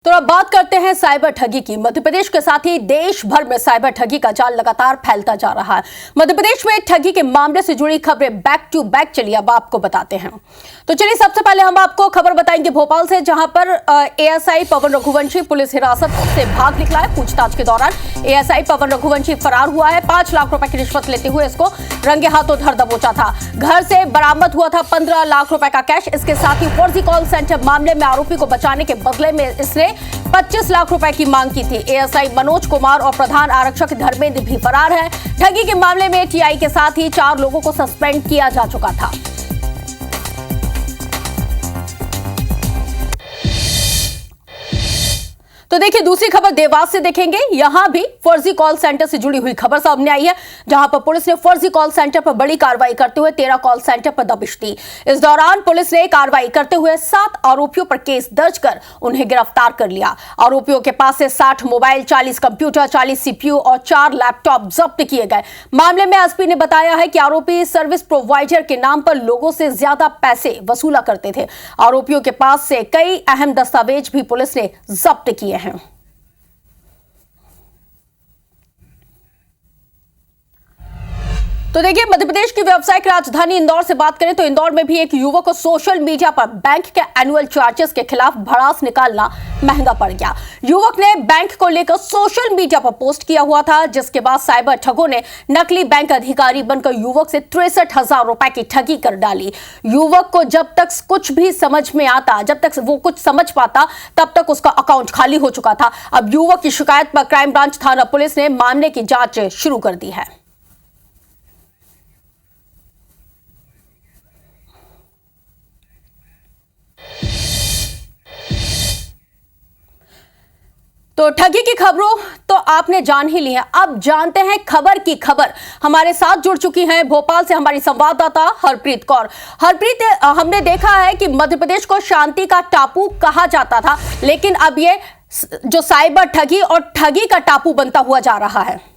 तो अब बात करते हैं साइबर ठगी की। मध्य प्रदेश के साथ ही देश भर में साइबर ठगी का जाल लगातार फैलता जा रहा है। मध्य प्रदेश में ठगी के मामले से जुड़ी खबरें बैक टू बैक, चलिए अब आपको बताते हैं। तो चलिए सबसे पहले हम आपको खबर बताएंगे भोपाल से, जहां पर एएसआई पवन रघुवंशी पुलिस हिरासत से भाग निकला है। पूछताछ के दौरान एएसआई पवन रघुवंशी फरार हुआ है। 5 लाख रुपए की रिश्वत लेते हुए इसको रंगे हाथों धर दबोचा था। घर से बरामद हुआ था 15 लाख रुपए का कैश। इसके साथ ही फर्जी कॉल सेंटर मामले में आरोपी को बचाने के बदले में इसने 25 लाख रुपए की मांग की थी। एएसआई मनोज कुमार और प्रधान आरक्षक धर्मेंद्र भी फरार है। ठगी के मामले में टीआई के साथ ही 4 लोगों को सस्पेंड किया जा चुका था। तो देखिए दूसरी खबर देवास से देखेंगे। यहां भी फर्जी कॉल सेंटर से जुड़ी हुई खबर सामने आई है, जहां पर पुलिस ने फर्जी कॉल सेंटर पर बड़ी कार्रवाई करते हुए 13 कॉल सेंटर पर दबिश दी। इस दौरान पुलिस ने कार्रवाई करते हुए 7 आरोपियों पर केस दर्ज कर उन्हें गिरफ्तार कर लिया। आरोपियों के पास से 60 मोबाइल, 40 कंप्यूटर, 40 सीपीयू और 4 लैपटॉप जब्त किए गए। मामले में एसपी ने बताया है कि आरोपी सर्विस प्रोवाइडर के नाम पर लोगों से ज्यादा पैसे वसूला करते थे। आरोपियों के पास से कई अहम दस्तावेज भी पुलिस ने जब्त किए हैं। तो देखिए मध्य प्रदेश की व्यावसायिक राजधानी इंदौर से बात करें तो इंदौर में भी एक युवक को सोशल मीडिया पर बैंक के एनुअल चार्जेस के खिलाफ भड़ास निकालना महंगा पड़ गया। युवक ने बैंक को लेकर सोशल मीडिया पर पोस्ट किया हुआ था, जिसके बाद साइबर ठगों ने नकली बैंक अधिकारी बनकर युवक से 63,000 रुपए की ठगी कर डाली। युवक को जब तक कुछ भी समझ में आता, जब तक वो कुछ समझ पाता, तब तक उसका अकाउंट खाली हो चुका था। अब युवक की शिकायत पर क्राइम ब्रांच थाना पुलिस ने मामले की जांच शुरू कर दी है। तो ठगी की खबरों तो आपने जान ही ली है। अब जानते हैं खबर की खबर। हमारे साथ जुड़ चुकी हैं भोपाल से हमारी संवाददाता हरप्रीत कौर। हरप्रीत, हमने देखा है कि मध्य प्रदेश को शांति का टापू कहा जाता था, लेकिन अब ये जो साइबर ठगी और ठगी का टापू बनता हुआ जा रहा है।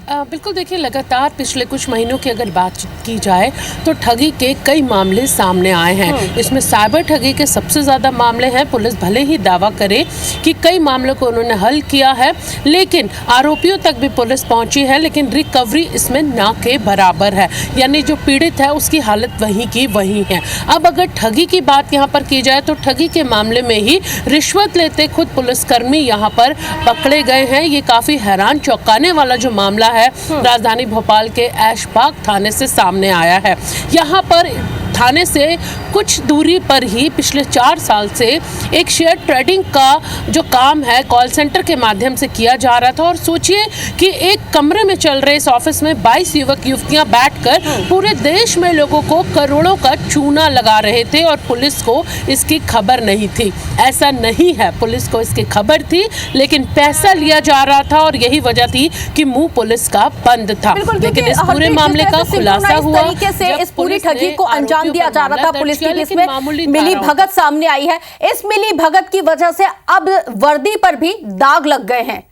बिल्कुल, देखिए लगातार पिछले कुछ महीनों की अगर बात की जाए तो ठगी के कई मामले सामने आए हैं। इसमें साइबर ठगी के सबसे ज़्यादा मामले हैं। पुलिस भले ही दावा करे कि कई मामलों को उन्होंने हल किया है, लेकिन आरोपियों तक भी पुलिस पहुंची है, लेकिन रिकवरी इसमें ना के बराबर है। यानी जो पीड़ित है उसकी हालत वहीं की वहीं है। अब अगर ठगी की बात यहाँ पर की जाए तो ठगी के मामले में ही रिश्वत लेते खुद पुलिसकर्मी यहाँ पर पकड़े गए हैं। ये काफ़ी हैरान चौंकाने वाला जो मामला है राजधानी भोपाल के ऐशबाग थाने से सामने आया है। यहाँ पर थाने से कुछ दूरी पर ही पिछले 4 साल से एक शेयर ट्रेडिंग का जो काम है कॉल सेंटर के माध्यम से किया जा रहा था। और सोचिए कि एक कमरे में चल रहे इस ऑफिस में 22 युवक युवतियां बैठकर पूरे देश में लोगों को करोड़ों का चूना लगा रहे थे और पुलिस को इसकी खबर नहीं थी। ऐसा नहीं है, पुलिस को इसकी खबर थी, लेकिन पैसा लिया जा रहा था और यही वजह थी कि मुंह पुलिस का बंद था। लेकिन इस पूरे मामले का खुलासा हुआ तरीके से इस पूरी ठगी को अंजाम दिया जा रहा था। पुलिस की इसमें मिली भगत सामने आई है। इस मिली भगत की वजह से अब वर्दी पर भी दाग लग गए हैं।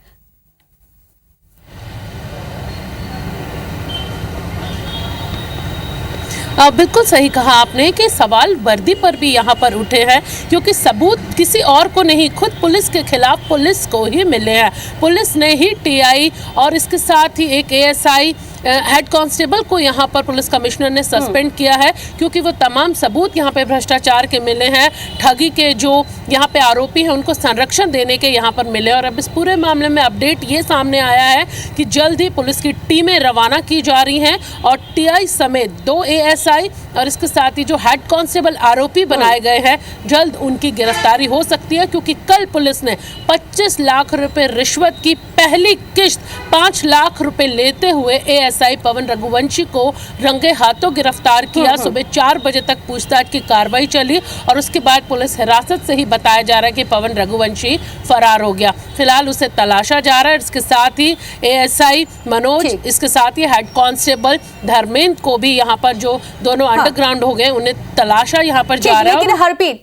बिल्कुल सही कहा आपने कि सवाल वर्दी पर भी यहाँ पर उठे हैं, क्योंकि सबूत किसी और को नहीं, खुद पुलिस के खिलाफ पुलिस को ही मिले हैं। पुलिस ने ही टीआई और इसके साथ ही एक एएसआई हेड कांस्टेबल को यहाँ पर पुलिस कमिश्नर ने सस्पेंड किया है, क्योंकि वो तमाम सबूत यहाँ पे भ्रष्टाचार के मिले हैं। ठगी के जो यहाँ पे आरोपी हैं उनको संरक्षण देने के यहाँ पर मिले। और अब इस पूरे मामले में अपडेट ये सामने आया है कि जल्द ही पुलिस की टीमें रवाना की जा रही हैं और टीआई समेत 2 एएसआई और इसके साथ ही जो हेड कांस्टेबल आरोपी बनाए गए हैं, जल्द उनकी गिरफ्तारी हो सकती है। क्योंकि कल पुलिस ने 25 लाख रुपए रिश्वत की पहली किश्त 5 लाख रुपए लेते हुए एएसआई पवन रघुवंशी को रंगे हाथों गिरफ्तार किया। सुबह 4 बजे तक पूछताछ की कार्रवाई चली और उसके बाद पुलिस हिरासत से ही बताया जा रहा है कि पवन रघुवंशी फरार हो गया। फिलहाल उसे तलाशा जा रहा है। इसके साथ ही एएसआई मनोज, इसके साथ ही हेड कांस्टेबल धर्मेंद्र को भी यहाँ पर जो दोनों अंडरग्राउंड हो गए उन्हें तलाशा यहाँ पर जा रहा है। लेकिन हरप्रीत,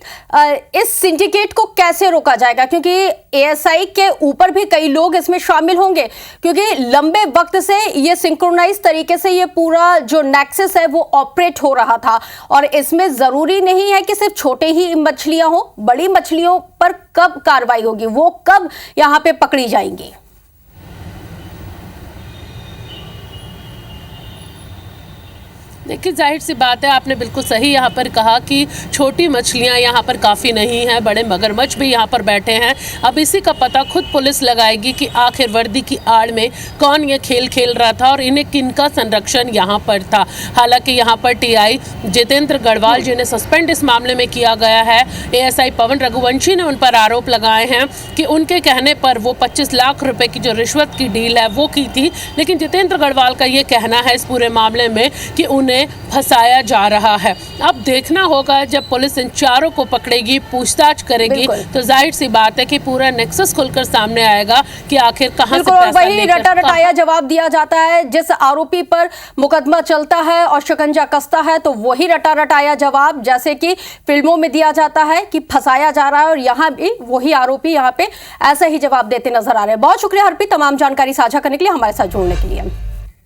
इस सिंडिकेट को कैसे रोका जाएगा? क्योंकि एएसआई के ऊपर भी कई लोग इसमें शामिल होंगे, क्योंकि लंबे वक्त से ये सिंक्रोनाइज तरीके से ये पूरा जो नेक्सस है वो ऑपरेट हो रहा था। और इसमें जरूरी नहीं है कि सिर्फ छोटे ही मछलियां हो, बड़ी मछलियों पर कब कार्रवाई होगी, वो कब यहां पे पकड़ी जाएंगी? देखिए, जाहिर सी बात है, आपने बिल्कुल सही यहाँ पर कहा कि छोटी मछलियाँ यहाँ पर काफ़ी नहीं हैं, बड़े मगरमच्छ भी यहाँ पर बैठे हैं। अब इसी का पता खुद पुलिस लगाएगी कि आखिर वर्दी की आड़ में कौन ये खेल खेल रहा था और इन्हें किनका संरक्षण यहाँ पर था। हालांकि यहाँ पर टीआई जितेंद्र गढ़वाल जिन्हें सस्पेंड इस मामले में किया गया है, एएसआई पवन रघुवंशी ने उन पर आरोप लगाए हैं कि उनके कहने पर वो 25 लाख रुपए की जो रिश्वत की डील है वो की थी। लेकिन जितेंद्र गढ़वाल का ये कहना है इस पूरे मामले में कि उन्हें फंसाया जा रहा है। अब देखना होगा जब पुलिस इन चारों को पकड़ेगी, पूछताछ करेगी, तो जाहिर सी बात है कि पूरा नेक्सस खुलकर सामने आएगा कि आखिर कहां से पैसा वही रटा रटाया जवाब दिया जाता है। जिस आरोपी पर मुकदमा चलता है और शिकंजा कसता है, तो वही रटा रटाया जवाब जैसे कि फिल्मों में दिया जाता है कि फंसाया जा रहा है, और यहाँ भी वही आरोपी यहाँ पे ऐसा ही जवाब देते नजर आ रहे हैं। बहुत शुक्रिया हरप्रीत, तमाम जानकारी साझा करने के लिए, हमारे साथ जुड़ने के लिए।